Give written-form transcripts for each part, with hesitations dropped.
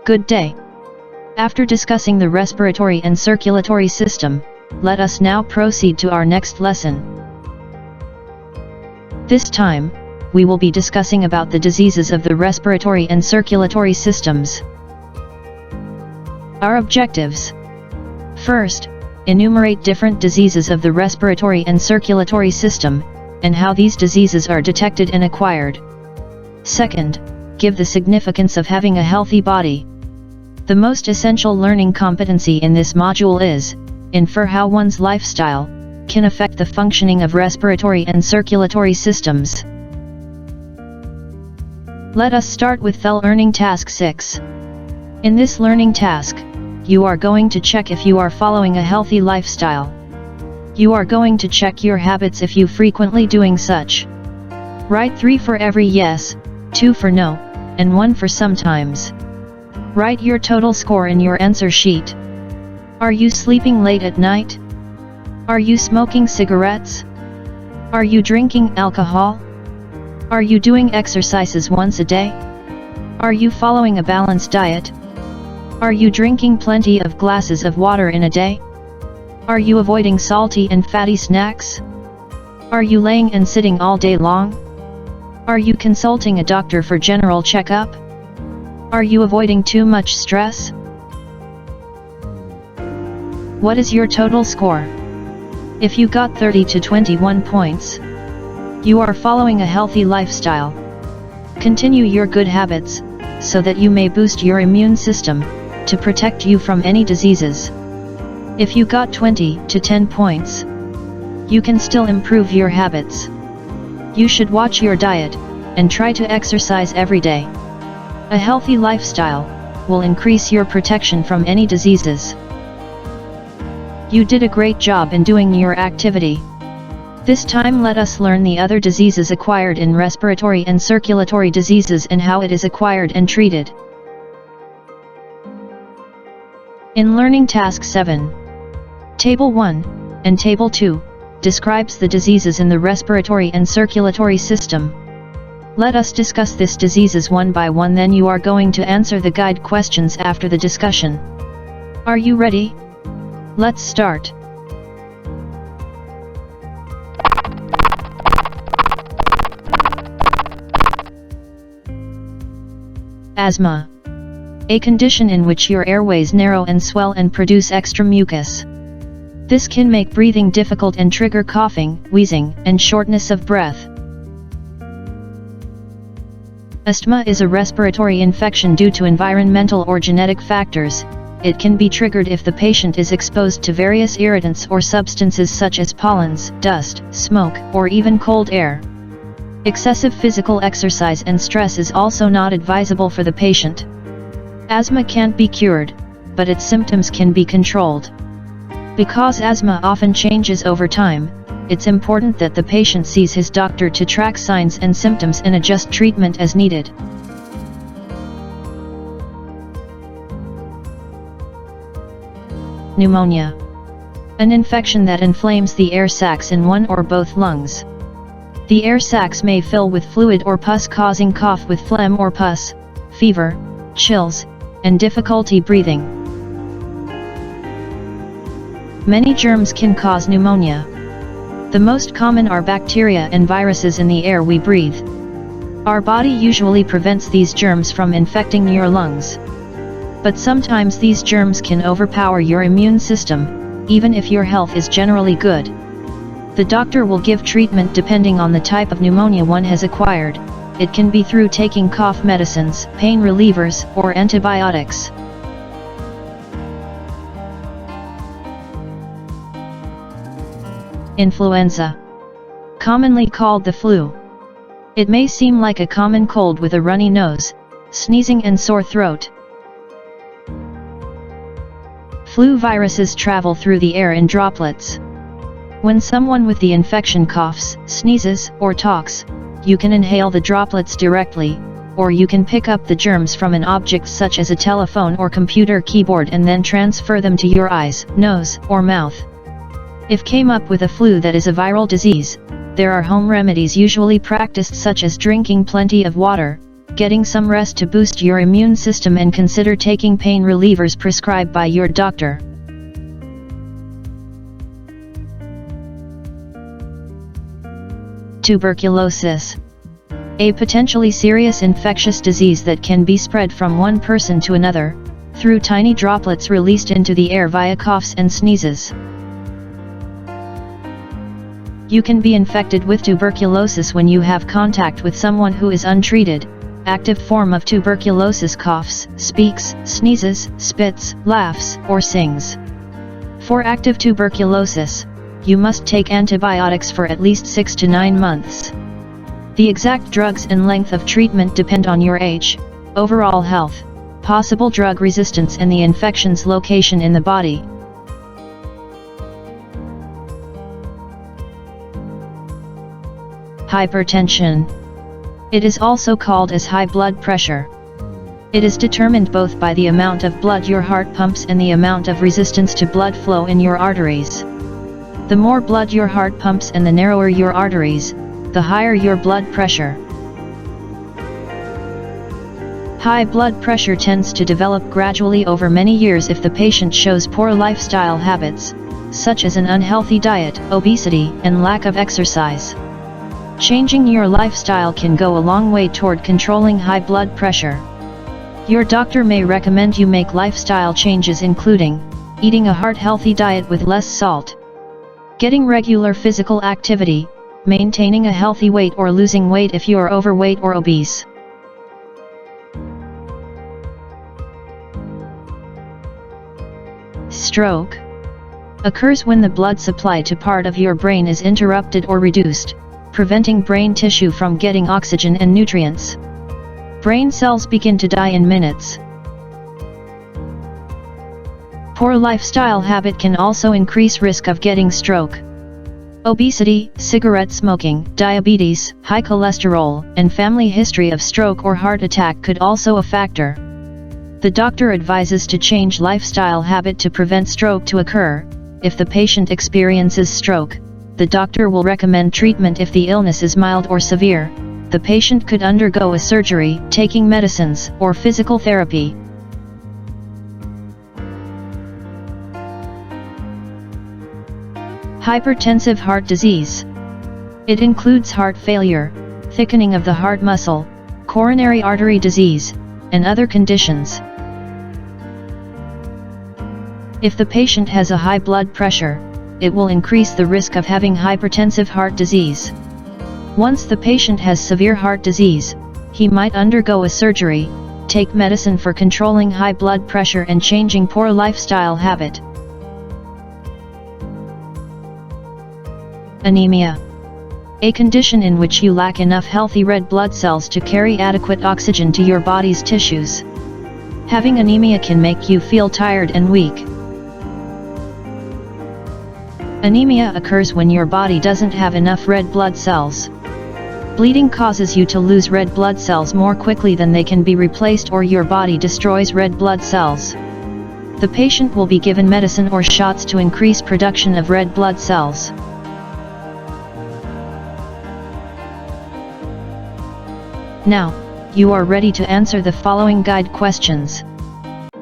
Good day. After discussing the respiratory and circulatory system, let us now proceed to our next lesson. This time, we will be discussing about the diseases of the respiratory and circulatory systems. Our objectives. First, enumerate different diseases of the respiratory and circulatory system, and how these diseases are detected and acquired. Second, give the significance of having a healthy body. The most essential learning competency in this module is, infer how one's lifestyle can affect the functioning of respiratory and circulatory systems. Let us start with the learning task 6. In this learning task, you are going to check if you are following a healthy lifestyle. You are going to check your habits if you frequently doing such. Write 3 for every yes, 2 for no, and 1 for sometimes. Write your total score in your answer sheet. Are you sleeping late at night? Are you smoking cigarettes? Are you drinking alcohol? Are you doing exercises once a day? Are you following a balanced diet? Are you drinking plenty of glasses of water in a day? Are you avoiding salty and fatty snacks? Are you laying and sitting all day long? Are you consulting a doctor for general checkup? Are you avoiding too much stress? What is your total score? If you got 30 to 21 points, you are following a healthy lifestyle. Continue your good habits, so that you may boost your immune system, to protect you from any diseases. If you got 20 to 10 points, you can still improve your habits. You should watch your diet, and try to exercise every day. A healthy lifestyle will increase your protection from any diseases. You did a great job in doing your activity. This time let us learn the other diseases acquired in respiratory and circulatory diseases and how it is acquired and treated. In Learning Task 7, Table 1 and Table 2 describes the diseases in the respiratory and circulatory system. Let us discuss these diseases one by one, then you are going to answer the guide questions after the discussion. Are you ready? Let's start. Asthma. A condition in which your airways narrow and swell and produce extra mucus. This can make breathing difficult and trigger coughing, wheezing, and shortness of breath. Asthma is a respiratory infection due to environmental or genetic factors. It can be triggered if the patient is exposed to various irritants or substances such as pollens, dust, smoke, or even cold air. Excessive physical exercise and stress is also not advisable for the patient. Asthma can't be cured, but its symptoms can be controlled. Because asthma often changes over time, it's important that the patient sees his doctor to track signs and symptoms and adjust treatment as needed. Pneumonia. An infection that inflames the air sacs in one or both lungs. The air sacs may fill with fluid or pus, causing cough with phlegm or pus, fever, chills, and difficulty breathing. Many germs can cause pneumonia. The most common are bacteria and viruses in the air we breathe. Our body usually prevents these germs from infecting your lungs. But sometimes these germs can overpower your immune system, even if your health is generally good. The doctor will give treatment depending on the type of pneumonia one has acquired. It can be through taking cough medicines, pain relievers, or antibiotics. Influenza. Commonly called the flu. It may seem like a common cold with a runny nose, sneezing and sore throat. Flu viruses travel through the air in droplets. When someone with the infection coughs, sneezes, or talks, you can inhale the droplets directly, or you can pick up the germs from an object such as a telephone or computer keyboard and then transfer them to your eyes, nose, or mouth. If came up with a flu that is a viral disease, there are home remedies usually practiced such as drinking plenty of water, getting some rest to boost your immune system, and consider taking pain relievers prescribed by your doctor. Tuberculosis. A potentially serious infectious disease that can be spread from one person to another, through tiny droplets released into the air via coughs and sneezes. You can be infected with tuberculosis when you have contact with someone who is untreated. Active form of tuberculosis coughs, speaks, sneezes, spits, laughs, or sings. For active tuberculosis, you must take antibiotics for at least 6 to 9 months. The exact drugs and length of treatment depend on your age, overall health, possible drug resistance, and the infection's location in the body. Hypertension. It is also called as high blood pressure. It is determined both by the amount of blood your heart pumps and the amount of resistance to blood flow in your arteries. The more blood your heart pumps and the narrower your arteries, the higher your blood pressure. High blood pressure tends to develop gradually over many years if the patient shows poor lifestyle habits, such as an unhealthy diet, obesity, and lack of exercise. Changing your lifestyle can go a long way toward controlling high blood pressure. Your doctor may recommend you make lifestyle changes, including eating a heart-healthy diet with less salt, getting regular physical activity, maintaining a healthy weight or losing weight if you are overweight or obese. Stroke occurs when the blood supply to part of your brain is interrupted or reduced, preventing brain tissue from getting oxygen and nutrients. Brain cells begin to die in minutes. Poor lifestyle habit can also increase risk of getting stroke. Obesity, cigarette smoking, diabetes, high cholesterol, and family history of stroke or heart attack could also a factor. The doctor advises to change lifestyle habit to prevent stroke to occur. If the patient experiences stroke, the doctor will recommend treatment. If the illness is mild or severe, the patient could undergo a surgery, taking medicines, or physical therapy. Hypertensive heart disease. It includes heart failure, thickening of the heart muscle, coronary artery disease, and other conditions. If the patient has a high blood pressure, it will increase the risk of having hypertensive heart disease. Once the patient has severe heart disease, he might undergo a surgery, take medicine for controlling high blood pressure and changing poor lifestyle habit. Anemia. A condition in which you lack enough healthy red blood cells to carry adequate oxygen to your body's tissues. Having anemia can make you feel tired and weak. Anemia occurs when your body doesn't have enough red blood cells. Bleeding causes you to lose red blood cells more quickly than they can be replaced, or your body destroys red blood cells. The patient will be given medicine or shots to increase production of red blood cells. Now, you are ready to answer the following guide questions.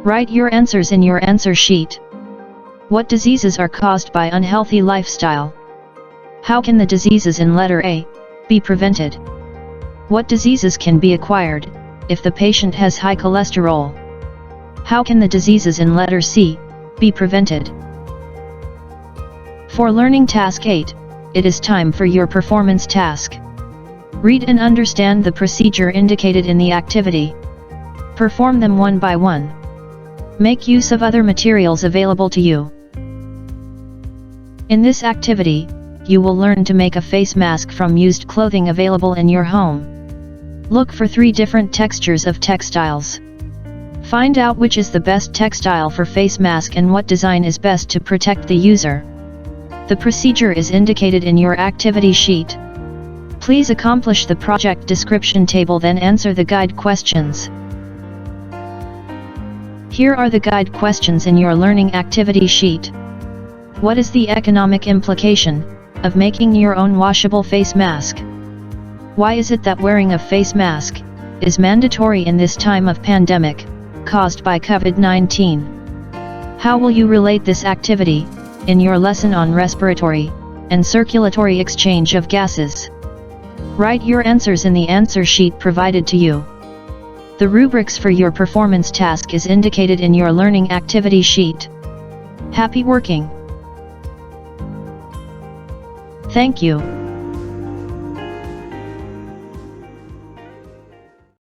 Write your answers in your answer sheet. What diseases are caused by unhealthy lifestyle? How can the diseases in letter A be prevented? What diseases can be acquired if the patient has high cholesterol? How can the diseases in letter C be prevented? For learning task 8, it is time for your performance task. Read and understand the procedure indicated in the activity. Perform them one by one. Make use of other materials available to you. In this activity, you will learn to make a face mask from used clothing available in your home. Look for 3 different textures of textiles. Find out which is the best textile for face mask and what design is best to protect the user. The procedure is indicated in your activity sheet. Please accomplish the project description table, then answer the guide questions. Here are the guide questions in your learning activity sheet. What is the economic implication of making your own washable face mask? Why is it that wearing a face mask is mandatory in this time of pandemic, caused by COVID-19. How will you relate this activity, in your lesson on respiratory, and circulatory exchange of gases? Write your answers in the answer sheet provided to you. The rubrics for your performance task is indicated in your learning activity sheet. Happy working! Thank you.